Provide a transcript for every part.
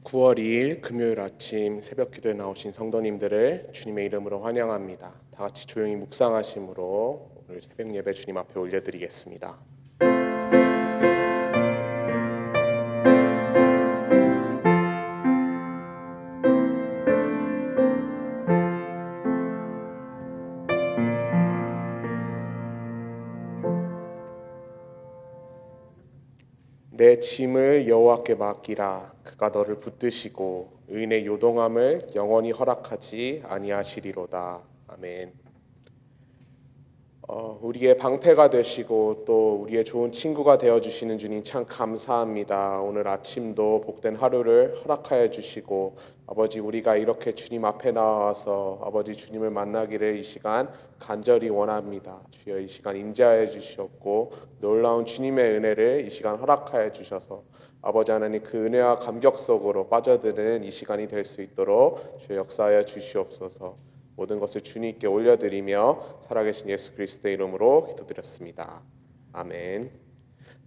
9월 2일 금요일 아침 새벽 기도에 나오신 성도님들을 주님의 이름으로 환영합니다. 다 같이 조용히 묵상하심으로 오늘 새벽 예배 주님 앞에 올려드리겠습니다. 내 짐을 여호와께 맡기라. 그가 너를 붙드시고 의인의 요동함을 영원히 허락하지 아니하시리로다. 아멘. 우리의 방패가 되시고 또 우리의 좋은 친구가 되어주시는 주님 참 감사합니다. 오늘 아침도 복된 하루를 허락하여 주시고 아버지, 우리가 이렇게 주님 앞에 나와서 아버지 주님을 만나기를 이 시간 간절히 원합니다. 주여, 이 시간 인자하여 주시옵고 놀라운 주님의 은혜를 이 시간 허락하여 주셔서 아버지 하나님, 그 은혜와 감격 속으로 빠져드는 이 시간이 될 수 있도록 주여 역사하여 주시옵소서. 모든 것을 주님께 올려드리며 살아계신 예수 그리스도의 이름으로 기도드렸습니다. 아멘.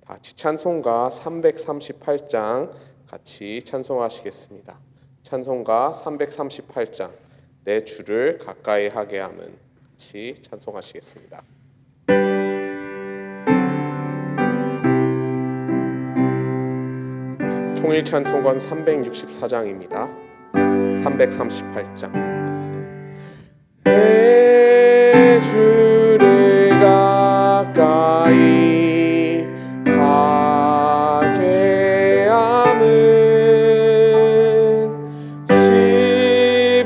다 같이 찬송가 338장 같이 찬송하시겠습니다. 찬송가 338장 내 주를 가까이 하게 함은 같이 찬송하시겠습니다. 통일 찬송권 364장입니다. 338장 내 주를 가까이 하게 함은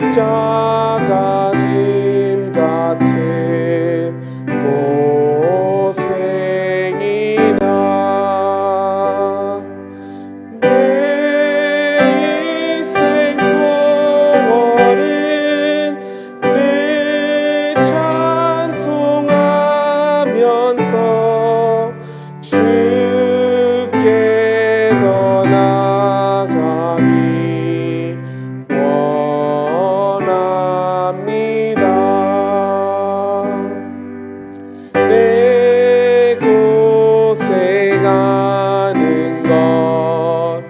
십자가 짐 같은 고생이나 내 일생 소원은 찬송하면서 주께 더 나아가기 원합니다. 내 고생하는 것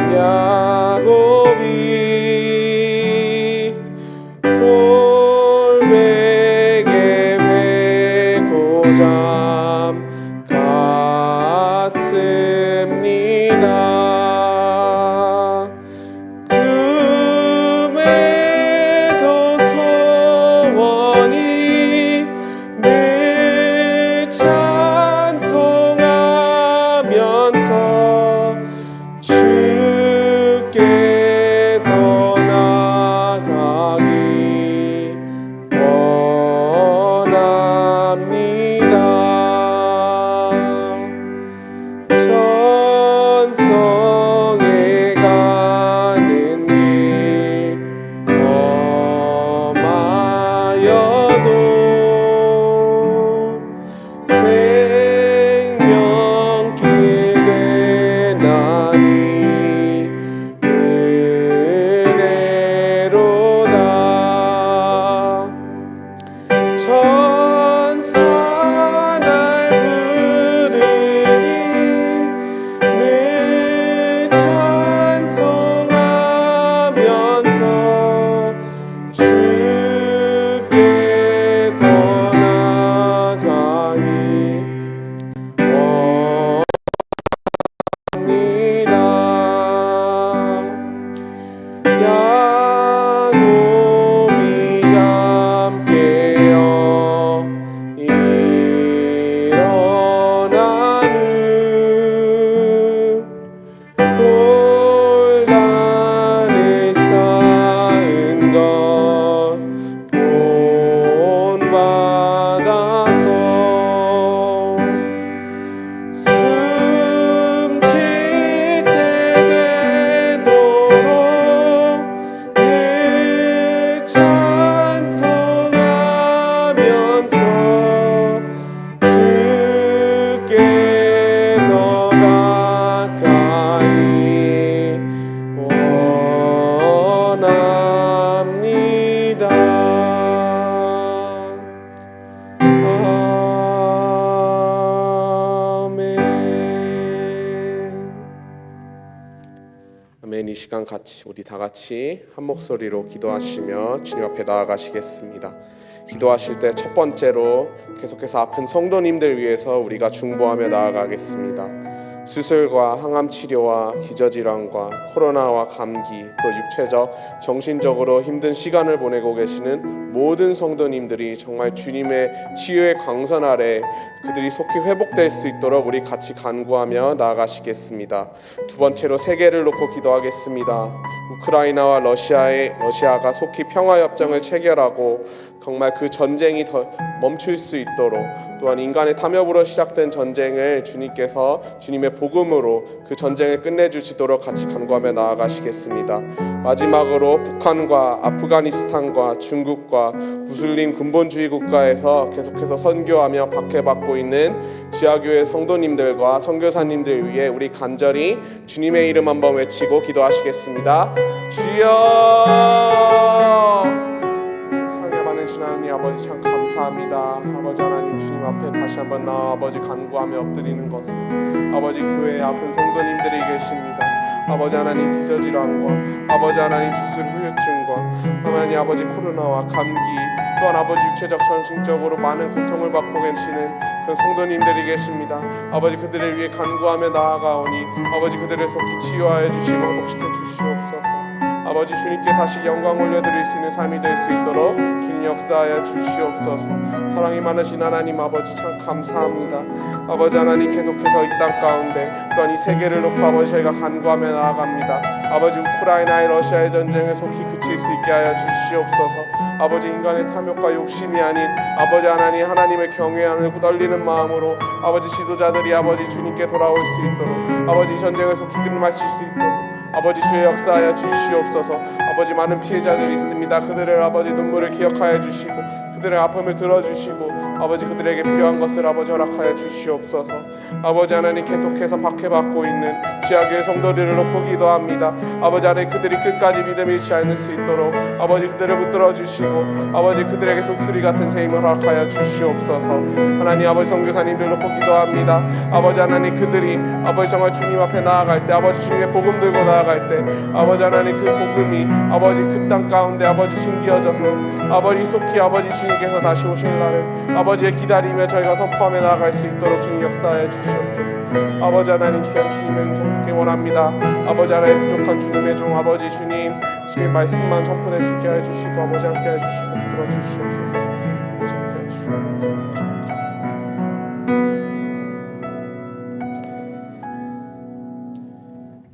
옛야곱이 돌베개 회고잠 같습니다. 금에도 소원이 늘 찬송하면서 주께 더 나아가기 원합니다. 천성에 가는 길 험하여도 생명길 되나니 은혜로다. 천사 날 부르니 늘 찬송하면서 주께 더 나아가기 원합니다. 야곱이 잠 깨어 일어난 후 돌단을 쌓은 것 본받아서 숨질 때 되도록 늘 찬송하면서 주께 더 가까이 원합니다. 아멘. 3 8 4 장 3 8 4 장 내 주를 가까이 하게 함은 십자가 짐 같은 고생이나 내 일생 소원은 늘 찬송하면서 주께 더 나아가기 원합니다. 천성에 가는 길 험하여도 생명길 되나니 늘 찬송하면서 주께 더 나아가기 원합니다. 시간 같이 우리 다 같이 한 목소리로 기도하시며 주님 앞에 나아가시겠습니다. 기도하실 때 첫 번째로 계속해서 아픈 성도님들 위해서 우리가 중보하며 나아가겠습니다. 수술과 항암 치료와 기저질환과 코로나와 감기 또 육체적, 정신적으로 힘든 시간을 보내고 계시는 모든 성도님들이 정말 주님의 치유의 광선 아래 그들이 속히 회복될 수 있도록 우리 같이 간구하며 나아가시겠습니다. 두 번째로 세계를 놓고 기도하겠습니다. 우크라이나와 러시아가 속히 평화협정을 체결하고 정말 그 전쟁이 더 멈출 수 있도록, 또한 인간의 탐욕으로 시작된 전쟁을 주님께서 주님의 복음으로 그 전쟁을 끝내주시도록 같이 간구하며 나아가시겠습니다. 마지막으로 북한과 아프가니스탄과 중국과 무슬림 근본주의 국가에서 계속해서 선교하며 박해받고 있는 지하교회 성도님들과 선교사님들 위해 우리 간절히 주님의 이름 한번 외치고 기도하시겠습니다. 주여! 하나님 아버지 참 감사합니다. 아버지 하나님 주님 앞에 다시 한번 나와 아버지 간구하며 엎드리는 것을 아버지 교회에 아픈 성도님들이 계십니다. 아버지 하나님 기저질환과 아버지 하나님 수술 후유증과 하나님 아버지 코로나와 감기 또한 아버지 육체적 정신적으로 많은 고통을 받고 계시는 그 성도님들이 계십니다. 아버지 그들을 위해 간구하며 나아가오니 아버지 그들을 속히 치유하여 주시고 회복시켜 주시옵소서. 아버지 주님께 다시 영광 올려드릴 수 있는 삶이 될 수 있도록 주님 역사하여 주시옵소서. 사랑이 많으신 하나님 아버지 참 감사합니다. 아버지 하나님 계속해서 이 땅 가운데 또한 이 세계를 놓고 아버지 저희가 간구하며 나아갑니다. 아버지 우크라이나의 러시아의 전쟁을 속히 그칠 수 있게 하여 주시옵소서. 아버지 인간의 탐욕과 욕심이 아닌 아버지 하나님 하나님을 경외하는 떨리는 마음으로 아버지 지도자들이 아버지 주님께 돌아올 수 있도록 아버지 전쟁을 속히 끝마칠 수 있도록 아버지 주의 역사하여 주시옵소서. 아버지 많은 피해자들이 있습니다. 그들을 아버지 눈물을 기억하여 주시고 그들의 아픔을 들어주시고 아버지 그들에게 필요한 것을 아버지 허락하여 주시옵소서. 아버지 하나님 계속해서 박해받고 있는 지하교회 성도들을 놓고 기도합니다. 아버지 하나님 그들이 끝까지 믿음 잃지 않을 수 있도록 아버지 그들을 붙들어 주시고 아버지 그들에게 독수리 같은 새 힘을 허락하여 주시옵소서. 하나님 아버지 선교사님들 놓고 기도합니다. 아버지 하나님 그들이 아버지 정말 주님 앞에 나아갈 때 아버지 주님의 복음 들고 나아갈 때 아버지 하나님 그 복음이 아버지 그 땅 가운데 아버지 숨겨져서 아버지 속히 아버지 주님께서 다시 오실 날을 아버지의 기다리며 저희가 선포하며 나아갈 수 있도록 주님 역사해 주시옵소서. 아버지 하나님 귀한 주님의 음성 듣기 원합니다. 아버지 하나님 부족한 주님의 종 아버지 주님 말씀만 전포될 수 있게 해주시고 아버지 함께 해주시고 붙들어 주시옵소서. 아버지 함께 해주시옵소서.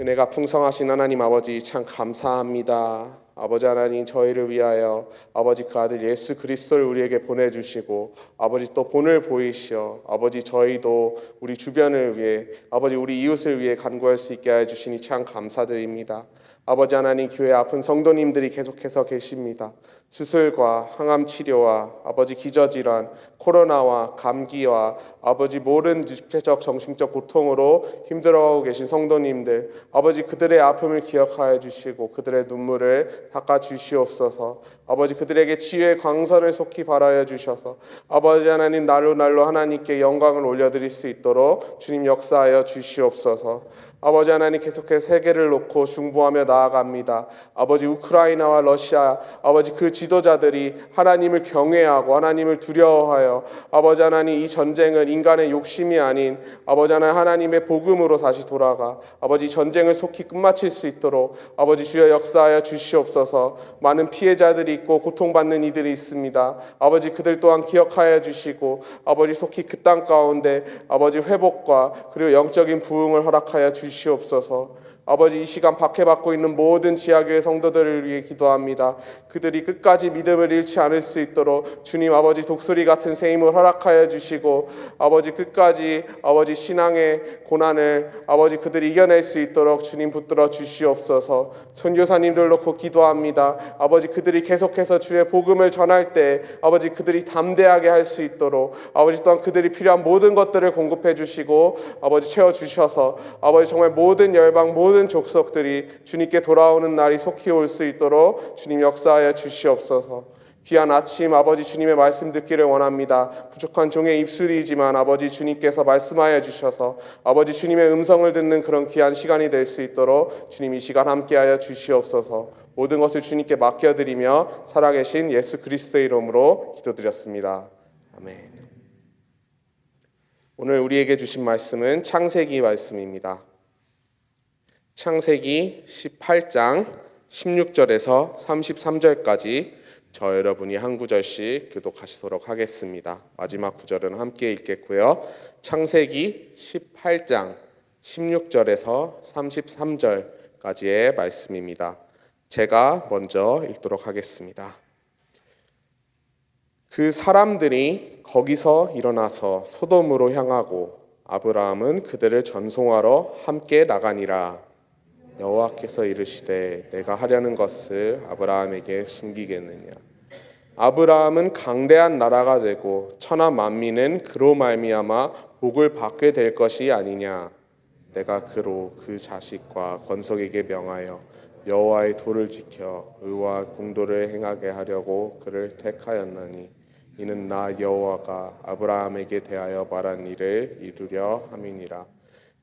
은혜가 풍성하신 하나님 아버지 참 감사합니다. 아버지 하나님 저희를 위하여 아버지 그 아들 예수 그리스도를 우리에게 보내주시고 아버지 또 본을 보이시어 아버지 저희도 우리 주변을 위해 아버지 우리 이웃을 위해 간구할 수 있게 해주시니 참 감사드립니다. 아버지 하나님 교회 아픈 성도님들이 계속해서 계십니다. 수술과 항암 치료와 아버지 기저질환, 코로나와 감기와 아버지 모든 육체적 정신적 고통으로 힘들어하고 계신 성도님들 아버지 그들의 아픔을 기억하여 주시고 그들의 눈물을 닦아 주시옵소서. 아버지 그들에게 치유의 광선을 속히 발하여 주셔서 아버지 하나님 날로 하나님께 영광을 올려드릴 수 있도록 주님 역사하여 주시옵소서. 아버지 하나님 계속해서 세계를 놓고 중보하며 나아갑니다. 아버지 우크라이나와 러시아 아버지 그 지도자들이 하나님을 경외하고 하나님을 두려워하여 아버지 하나님 이 전쟁은 인간의 욕심이 아닌 아버지 하나님 하나님의 복음으로 다시 돌아가 아버지 전쟁을 속히 끝마칠 수 있도록 아버지 주여 역사하여 주시옵소서. 많은 피해자들이 있고 고통받는 이들이 있습니다. 아버지 그들 또한 기억하여 주시고 아버지 속히 그 땅 가운데 아버지 회복과 그리고 영적인 부흥을 허락하여 주시옵소서. 아버지 이 시간 박해받고 있는 모든 지하교회 성도들을 위해 기도합니다. 그들이 끝까지 믿음을 잃지 않을 수 있도록 주님 아버지 독수리 같은 새 힘을 허락하여 주시고 아버지 끝까지 아버지 신앙의 고난을 아버지 그들이 이겨낼 수 있도록 주님 붙들어 주시옵소서. 선교사님들 놓고 기도합니다. 아버지 그들이 계속해서 주의 복음을 전할 때 아버지 그들이 담대하게 할 수 있도록 아버지 또한 그들이 필요한 모든 것들을 공급해 주시고 아버지 채워 주셔서 아버지 정말 모든 열방 모든 족속들이 주님께 돌아오는 날이 속히 올 수 있도록 주님 역사하여 주시옵소서. 귀한 아침 아버지 주님의 말씀 듣기를 원합니다. 부족한 종의 입술이지만 아버지 주님께서 말씀하여 주셔서 아버지 주님의 음성을 듣는 그런 귀한 시간이 될 수 있도록 주님 이 시간 함께하여 주시옵소서. 모든 것을 주님께 맡겨드리며 살아계신 예수 그리스도의 이름으로 기도드렸습니다. 아멘. 오늘 우리에게 주신 말씀은 창세기 말씀입니다. 창세기 18장 16절에서 33절까지 저 여러분이 한 구절씩 교독하시도록 하겠습니다. 마지막 구절은 함께 읽겠고요. 창세기 18장 16절에서 33절까지의 말씀입니다. 제가 먼저 읽도록 하겠습니다. 그 사람들이 거기서 일어나서 소돔으로 향하고 아브라함은 그들을 전송하러 함께 나가니라. 여호와께서 이르시되 내가 하려는 것을 아브라함에게 숨기겠느냐. 아브라함은 강대한 나라가 되고 천하 만민은 그로 말미암아 복을 받게 될 것이 아니냐. 내가 그로 그 자식과 건석에게 명하여 여호와의 도를 지켜 의와 공도를 행하게 하려고 그를 택하였나니 이는 나 여호와가 아브라함에게 대하여 말한 일을 이루려 함이니라.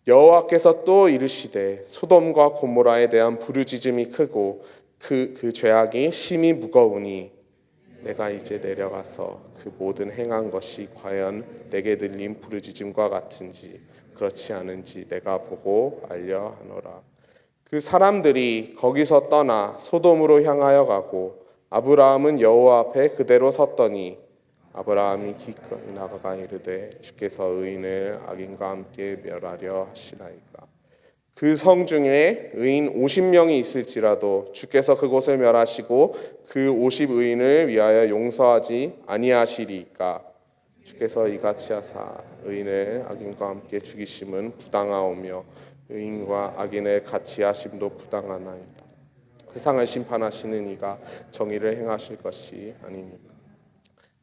여호와께서 또 이르시되 소돔과 고모라에 대한 부르짖음이 크고 그 죄악이 심히 무거우니 내가 이제 내려가서 그 모든 행한 것이 과연 내게 들린 부르짖음과 같은지 그렇지 않은지 내가 보고 알려 하노라. 그 사람들이 거기서 떠나 소돔으로 향하여 가고 아브라함은 여호와 앞에 그대로 섰더니 아브라함이 기꺼이 나아가 이르되 주께서 의인을 악인과 함께 멸하려 하시나이까. 그 성 중에 의인 50명이 있을지라도 주께서 그곳을 멸하시고 그 50 의인을 위하여 용서하지 아니하시리이까. 주께서 이같이 하사 의인을 악인과 함께 죽이심은 부당하오며 의인과 악인을 같이 하심도 부당하나이다. 세상을 심판하시는 이가 정의를 행하실 것이 아닙니까?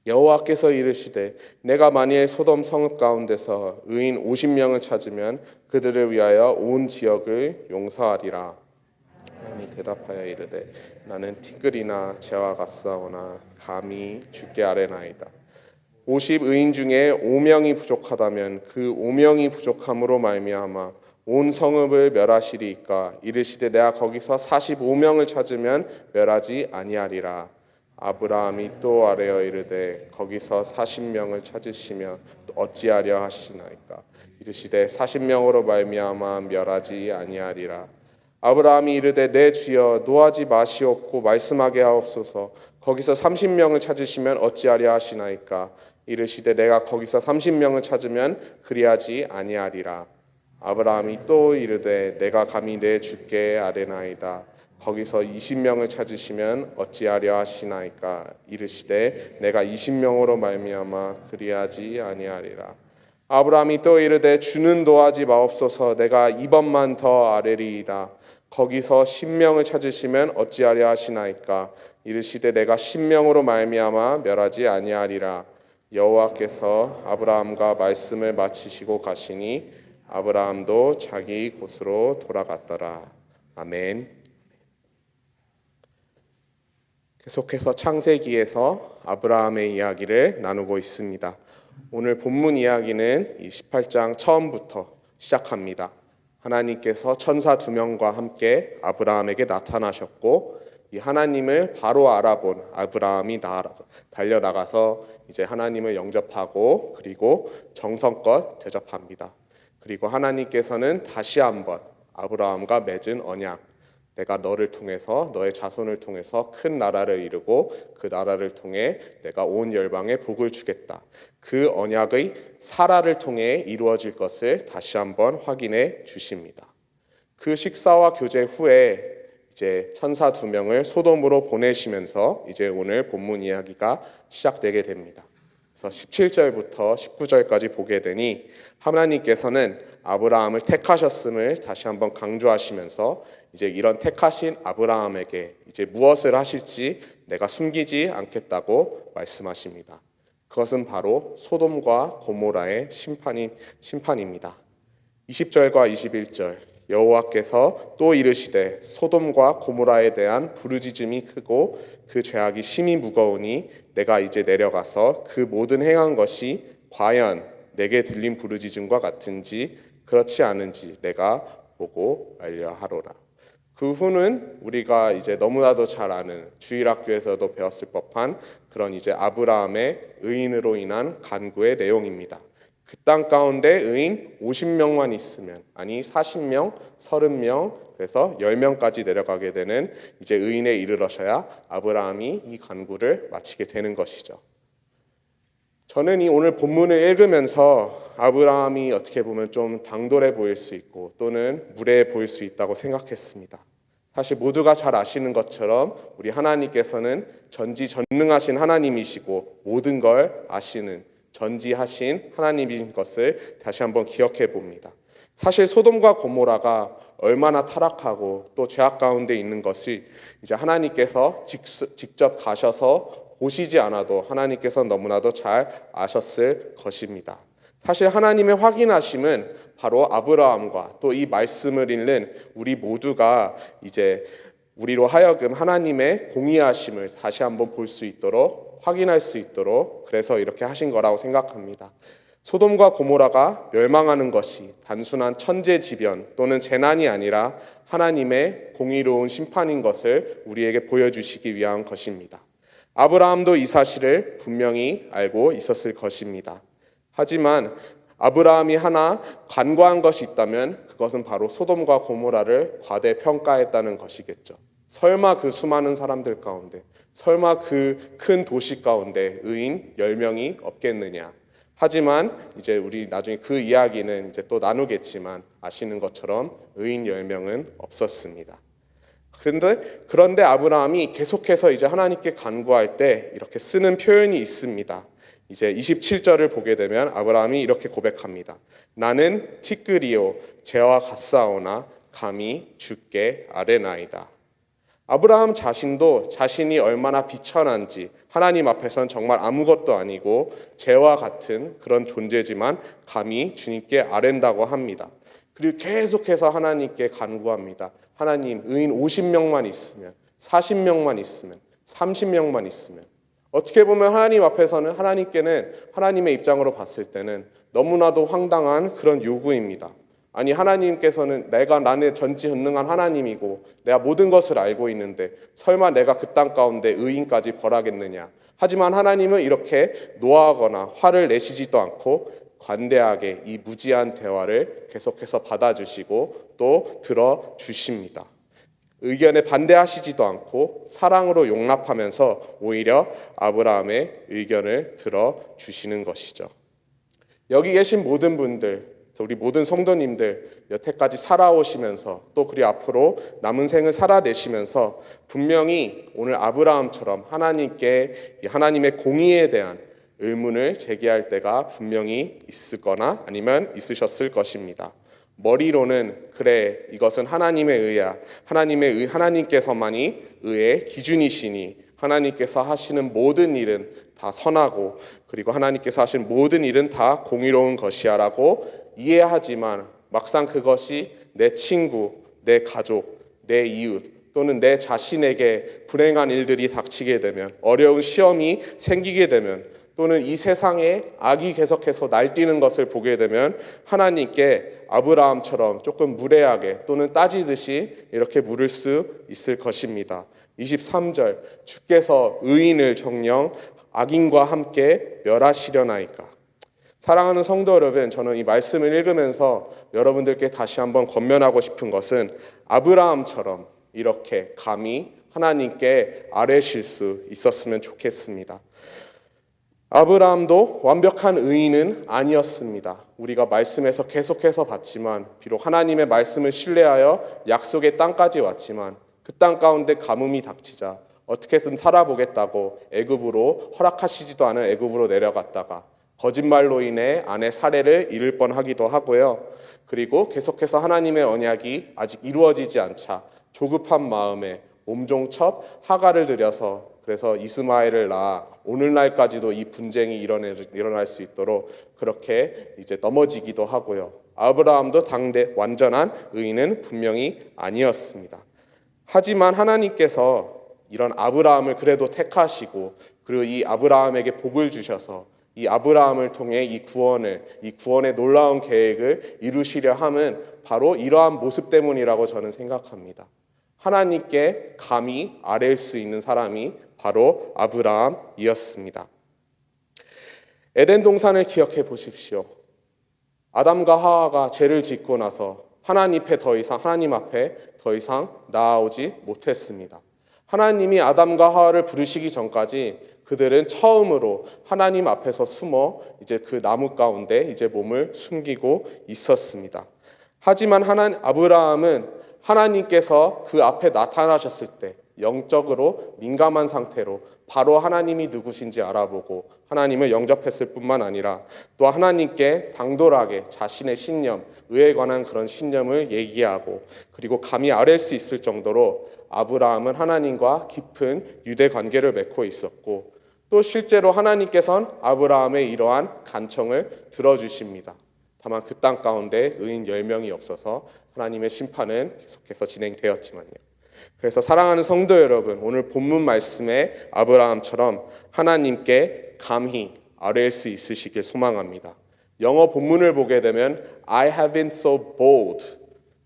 여호와께서 이르시되 내가 만일 소돔 성읍 가운데서 의인 50명을 찾으면 그들을 위하여 온 지역을 용서하리라. 하나님이 대답하여 이르되 나는 티끌이나 재와 같사오나 감히 주께 아뢰나이다. 50 의인 중에 5명이 부족하다면 그 5명이 부족함으로 말미암아 온 성읍을 멸하시리이까. 이르시되 내가 거기서 45명을 찾으면 멸하지 아니하리라. 아브라함이 또 아뢰어 이르되 거기서 40명을 찾으시면 어찌하려 하시나이까. 이르시되 40명으로 말미암아 멸하지 아니하리라. 아브라함이 이르되 내 주여 노하지 마시옵고 말씀하게 하옵소서. 거기서 30명을 찾으시면 어찌하려 하시나이까. 이르시되 내가 거기서 30명을 찾으면 그리하지 아니하리라. 아브라함이 또 이르되 내가 감히 내 주께 아뢰나이다. 거기서 20명을 찾으시면 어찌하려 하시나이까. 이르시되 내가 20명으로 말미암아 그리하지 아니하리라. 아브라함이 또 이르되 주는 노하지 마옵소서. 내가 이번만 더 아뢰리이다. 거기서 10명을 찾으시면 어찌하려 하시나이까. 이르시되 내가 10명으로 말미암아 멸하지 아니하리라. 여호와께서 아브라함과 말씀을 마치시고 가시니 아브라함도 자기 곳으로 돌아갔더라. 아멘. 계속해서 창세기에서 아브라함의 이야기를 나누고 있습니다. 오늘 본문 이야기는 이 18장 처음부터 시작합니다. 하나님께서 천사 2명과 함께 아브라함에게 나타나셨고 이 하나님을 바로 알아본 아브라함이 달려나가서 이제 하나님을 영접하고 그리고 정성껏 대접합니다. 그리고 하나님께서는 다시 한번 아브라함과 맺은 언약, 내가 너를 통해서 너의 자손을 통해서 큰 나라를 이루고 그 나라를 통해 내가 온 열방에 복을 주겠다. 그 언약의 사라를 통해 이루어질 것을 다시 한번 확인해 주십니다. 그 식사와 교제 후에 이제 천사 2명을 소돔으로 보내시면서 이제 오늘 본문 이야기가 시작되게 됩니다. 그래서 17절부터 19절까지 보게 되니 하나님께서는 아브라함을 택하셨음을 다시 한번 강조하시면서 이제 이런 택하신 아브라함에게 이제 무엇을 하실지 내가 숨기지 않겠다고 말씀하십니다. 그것은 바로 소돔과 고모라의 심판입니다. 20절과 21절 여호와께서 또 이르시되 소돔과 고모라에 대한 부르짖음이 크고 그 죄악이 심히 무거우니 내가 이제 내려가서 그 모든 행한 것이 과연 내게 들린 부르짖음과 같은지 그렇지 않은지 내가 보고 알려하노라. 그 후는 우리가 이제 너무나도 잘 아는 주일학교에서도 배웠을 법한 그런 이제 아브라함의 의인으로 인한 간구의 내용입니다. 그 땅 가운데 의인 50명만 있으면, 아니 40명, 30명, 그래서 10명까지 내려가게 되는 이제 의인에 이르러셔야 아브라함이 이 간구를 마치게 되는 것이죠. 저는 이 오늘 본문을 읽으면서 아브라함이 어떻게 보면 좀 당돌해 보일 수 있고 또는 무례해 보일 수 있다고 생각했습니다. 사실 모두가 잘 아시는 것처럼 우리 하나님께서는 전지전능하신 하나님이시고 모든 걸 아시는 전지하신 하나님인 것을 다시 한번 기억해 봅니다. 사실 소돔과 고모라가 얼마나 타락하고 또 죄악 가운데 있는 것을 이제 하나님께서 직접 가셔서 보시지 않아도 하나님께서 너무나도 잘 아셨을 것입니다. 사실 하나님의 확인하심은 바로 아브라함과 또 이 말씀을 읽는 우리 모두가 이제 우리로 하여금 하나님의 공의하심을 다시 한번 볼 수 있도록 확인할 수 있도록 그래서 이렇게 하신 거라고 생각합니다. 소돔과 고모라가 멸망하는 것이 단순한 천재지변 또는 재난이 아니라 하나님의 공의로운 심판인 것을 우리에게 보여주시기 위한 것입니다. 아브라함도 이 사실을 분명히 알고 있었을 것입니다. 하지만 아브라함이 하나 간과한 것이 있다면 그것은 바로 소돔과 고모라를 과대평가했다는 것이겠죠. 설마 그 수많은 사람들 가운데, 설마 그 큰 도시 가운데 의인 10명이 없겠느냐. 하지만 이제 우리 나중에 그 이야기는 이제 또 나누겠지만 아시는 것처럼 의인 10명은 없었습니다. 그런데 아브라함이 계속해서 이제 하나님께 간구할 때 이렇게 쓰는 표현이 있습니다. 이제 27절을 보게 되면 아브라함이 이렇게 고백합니다. 나는 티끌이요 재와 같사오나 감히 주께 아뢰나이다. 아브라함 자신도 자신이 얼마나 비천한지 하나님 앞에선 정말 아무것도 아니고 재와 같은 그런 존재지만 감히 주님께 아뢰는다고 합니다. 그리고 계속해서 하나님께 간구합니다. 하나님, 의인 50명만 있으면, 40명만 있으면, 30명만 있으면. 어떻게 보면 하나님 앞에서는 하나님께는 하나님의 입장으로 봤을 때는 너무나도 황당한 그런 요구입니다. 아니 하나님께서는 나는 전지전능한 하나님이고 내가 모든 것을 알고 있는데 설마 내가 그 땅 가운데 의인까지 벌하겠느냐. 하지만 하나님은 이렇게 노하거나 화를 내시지도 않고 관대하게 이 무지한 대화를 계속해서 받아주시고 또 들어주십니다. 의견에 반대하시지도 않고 사랑으로 용납하면서 오히려 아브라함의 의견을 들어주시는 것이죠. 여기 계신 모든 분들, 우리 모든 성도님들 여태까지 살아오시면서 또 그리 앞으로 남은 생을 살아내시면서 분명히 오늘 아브라함처럼 하나님께 하나님의 공의에 대한 의문을 제기할 때가 분명히 있거나 아니면 있으셨을 것입니다. 머리로는 그래 이것은 하나님의 의야. 하나님께서만이 의의 기준이시니 하나님께서 하시는 모든 일은 다 선하고 그리고 하나님께서 하시는 모든 일은 다 공의로운 것이야 라고 이해하지만 막상 그것이 내 친구, 내 가족, 내 이웃 또는 내 자신에게 불행한 일들이 닥치게 되면 어려운 시험이 생기게 되면 또는 이 세상에 악이 계속해서 날뛰는 것을 보게 되면 하나님께 아브라함처럼 조금 무례하게 또는 따지듯이 이렇게 물을 수 있을 것입니다. 23절 주께서 의인을 정녕 악인과 함께 멸하시려나이까. 사랑하는 성도 여러분, 저는 이 말씀을 읽으면서 여러분들께 다시 한번 권면하고 싶은 것은 아브라함처럼 이렇게 감히 하나님께 아뢰실 수 있었으면 좋겠습니다. 아브라함도 완벽한 의인은 아니었습니다. 우리가 말씀에서 계속해서 봤지만 비록 하나님의 말씀을 신뢰하여 약속의 땅까지 왔지만 그 땅 가운데 가뭄이 닥치자 어떻게든 살아보겠다고 애굽으로 허락하시지도 않은 애굽으로 내려갔다가 거짓말로 인해 아내 사례를 잃을 뻔하기도 하고요. 그리고 계속해서 하나님의 언약이 아직 이루어지지 않자 조급한 마음에 몸종첩 하가를 들여서 그래서 이스마엘을 낳아 오늘날까지도 이 분쟁이 일어날 수 있도록 그렇게 이제 넘어지기도 하고요. 아브라함도 당대 완전한 의인은 분명히 아니었습니다. 하지만 하나님께서 이런 아브라함을 그래도 택하시고 그리고 이 아브라함에게 복을 주셔서 이 아브라함을 통해 이 구원의 놀라운 계획을 이루시려 함은 바로 이러한 모습 때문이라고 저는 생각합니다. 하나님께 감히 아뢰일 수 있는 사람이 바로 아브라함이었습니다. 에덴 동산을 기억해 보십시오. 아담과 하와가 죄를 짓고 나서 하나님 앞에 더 이상 나아오지 못했습니다. 하나님이 아담과 하와를 부르시기 전까지 그들은 처음으로 하나님 앞에서 숨어 이제 그 나무 가운데 이제 몸을 숨기고 있었습니다. 하지만 아브라함은 하나님께서 그 앞에 나타나셨을 때 영적으로 민감한 상태로 바로 하나님이 누구신지 알아보고 하나님을 영접했을 뿐만 아니라 또 하나님께 당돌하게 자신의 신념, 의에 관한 그런 신념을 얘기하고 그리고 감히 아뢰 수 있을 정도로 아브라함은 하나님과 깊은 유대 관계를 맺고 있었고 또 실제로 하나님께서는 아브라함의 이러한 간청을 들어주십니다. 다만 그 땅 가운데 의인 10명이 없어서 하나님의 심판은 계속해서 진행되었지만요. 그래서 사랑하는 성도 여러분, 오늘 본문 말씀에 아브라함처럼 하나님께 감히 아뢰일 수 있으시길 소망합니다. 영어 본문을 보게 되면 I have been so bold,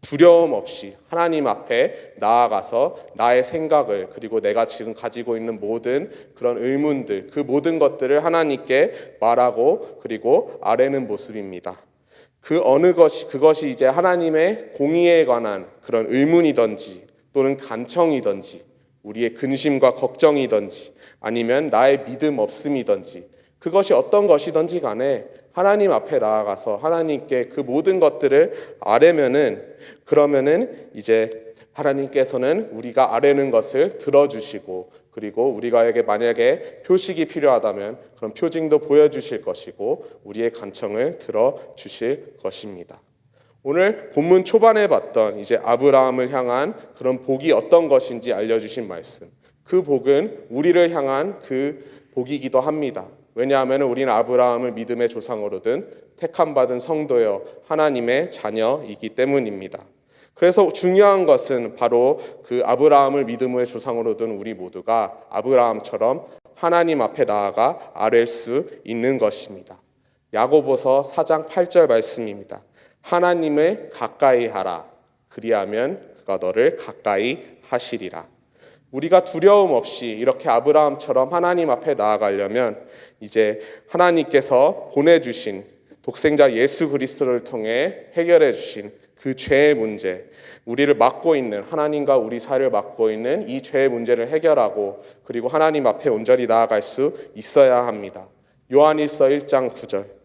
두려움 없이 하나님 앞에 나아가서 나의 생각을 그리고 내가 지금 가지고 있는 모든 그런 의문들 그 모든 것들을 하나님께 말하고 그리고 아뢰는 모습입니다. 그것이 이제 하나님의 공의에 관한 그런 의문이든지 또는 간청이든지 우리의 근심과 걱정이든지 아니면 나의 믿음 없음이든지 그것이 어떤 것이든지 간에 하나님 앞에 나아가서 하나님께 그 모든 것들을 그러면은 이제 하나님께서는 우리가 아뢰는 것을 들어주시고 그리고 우리가에게 만약에 표식이 필요하다면 그런 표징도 보여주실 것이고 우리의 간청을 들어주실 것입니다. 오늘 본문 초반에 봤던 이제 아브라함을 향한 그런 복이 어떤 것인지 알려주신 말씀. 그 복은 우리를 향한 그 복이기도 합니다. 왜냐하면 우리는 아브라함을 믿음의 조상으로 둔 택함받은 성도여 하나님의 자녀이기 때문입니다. 그래서 중요한 것은 바로 그 아브라함을 믿음의 조상으로 둔 우리 모두가 아브라함처럼 하나님 앞에 나아가 아뢰일 수 있는 것입니다. 야고보서 4장 8절 말씀입니다. 하나님을 가까이 하라. 그리하면 그가 너를 가까이 하시리라. 우리가 두려움 없이 이렇게 아브라함처럼 하나님 앞에 나아가려면 이제 하나님께서 보내주신 독생자 예수 그리스도를 통해 해결해 주신 그 죄의 문제, 우리를 막고 있는 하나님과 우리 사이를 막고 있는 이 죄의 문제를 해결하고 그리고 하나님 앞에 온전히 나아갈 수 있어야 합니다. 요한일서 1장 9절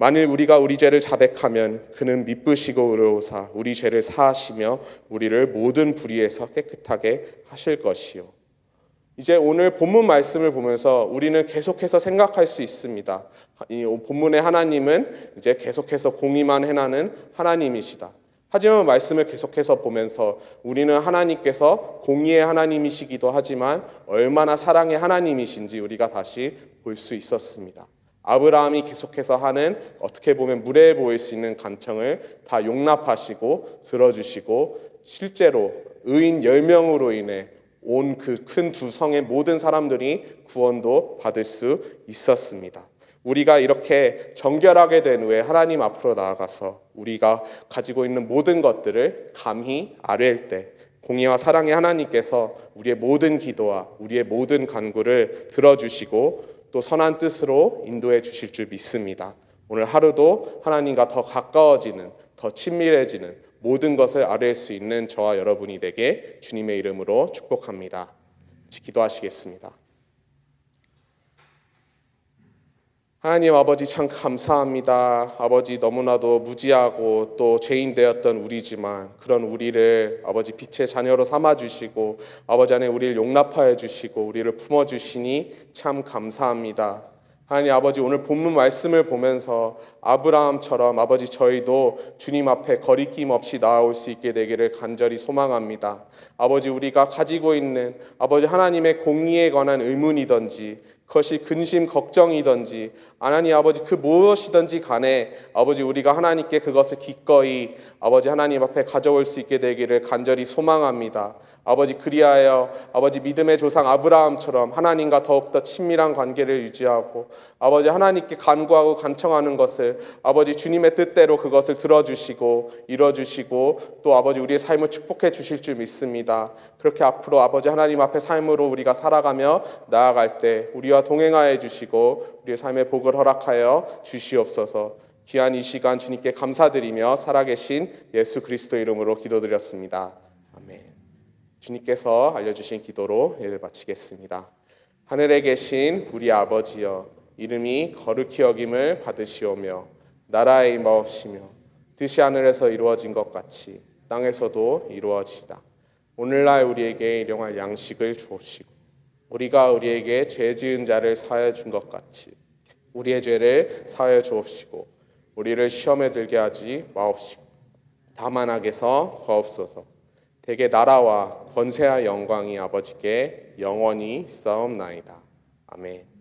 만일 우리가 우리 죄를 자백하면 그는 미쁘시고 의로우사 우리 죄를 사하시며 우리를 모든 불의에서 깨끗하게 하실 것이요. 이제 오늘 본문 말씀을 보면서 우리는 계속해서 생각할 수 있습니다. 이 본문의 하나님은 이제 계속해서 공의만 행하는 하나님이시다. 하지만 말씀을 계속해서 보면서 우리는 하나님께서 공의의 하나님이시기도 하지만 얼마나 사랑의 하나님이신지 우리가 다시 볼 수 있었습니다. 아브라함이 계속해서 하는 어떻게 보면 무례해 보일 수 있는 간청을 다 용납하시고 들어주시고 실제로 의인 10명으로 인해 온 그 큰 두 성의 모든 사람들이 구원도 받을 수 있었습니다. 우리가 이렇게 정결하게 된 후에 하나님 앞으로 나아가서 우리가 가지고 있는 모든 것들을 감히 아뢰일 때 공의와 사랑의 하나님께서 우리의 모든 기도와 우리의 모든 간구를 들어주시고 또 선한 뜻으로 인도해 주실 줄 믿습니다. 오늘 하루도 하나님과 더 가까워지는, 더 친밀해지는 모든 것을 아뢰일 수 있는 저와 여러분이 되게 주님의 이름으로 축복합니다. 기도하시겠습니다. 하나님 아버지 참 감사합니다. 아버지 너무나도 무지하고 또 죄인 되었던 우리지만 그런 우리를 아버지 빛의 자녀로 삼아주시고 아버지 안에 우리를 용납하여 주시고 우리를 품어주시니 참 감사합니다. 하나님 아버지, 오늘 본문 말씀을 보면서 아브라함처럼 아버지 저희도 주님 앞에 거리낌 없이 나아올 수 있게 되기를 간절히 소망합니다. 아버지, 우리가 가지고 있는 아버지 하나님의 공의에 관한 의문이든지 그것이 근심 걱정이든지 하나님 아버지 그 무엇이든지 간에 아버지 우리가 하나님께 그것을 기꺼이 아버지 하나님 앞에 가져올 수 있게 되기를 간절히 소망합니다. 아버지, 그리하여 아버지 믿음의 조상 아브라함처럼 하나님과 더욱더 친밀한 관계를 유지하고 아버지 하나님께 간구하고 간청하는 것을 아버지 주님의 뜻대로 그것을 들어주시고 이뤄주시고 또 아버지 우리의 삶을 축복해 주실 줄 믿습니다. 그렇게 앞으로 아버지 하나님 앞에 삶으로 우리가 살아가며 나아갈 때 우리와 동행하여 주시고 우리의 삶의 복을 허락하여 주시옵소서. 귀한 이 시간 주님께 감사드리며 살아계신 예수 그리스도 이름으로 기도드렸습니다. 아멘. 주님께서 알려주신 기도로 예를 바치겠습니다. 하늘에 계신 우리 아버지여, 이름이 거룩히 여김을 받으시오며 나라의 임하옵시며 뜻이 하늘에서 이루어진 것 같이 땅에서도 이루어지다. 오늘날 우리에게 일용할 양식을 주옵시고 우리가 우리에게 죄 지은 자를 사하여 준 것 같이 우리의 죄를 사하여 주옵시고 우리를 시험에 들게 하지 마옵시고 다만 악에서 구하옵소서. 대개 나라와 권세와 영광이 아버지께 영원히 있사옵나이다. 아멘.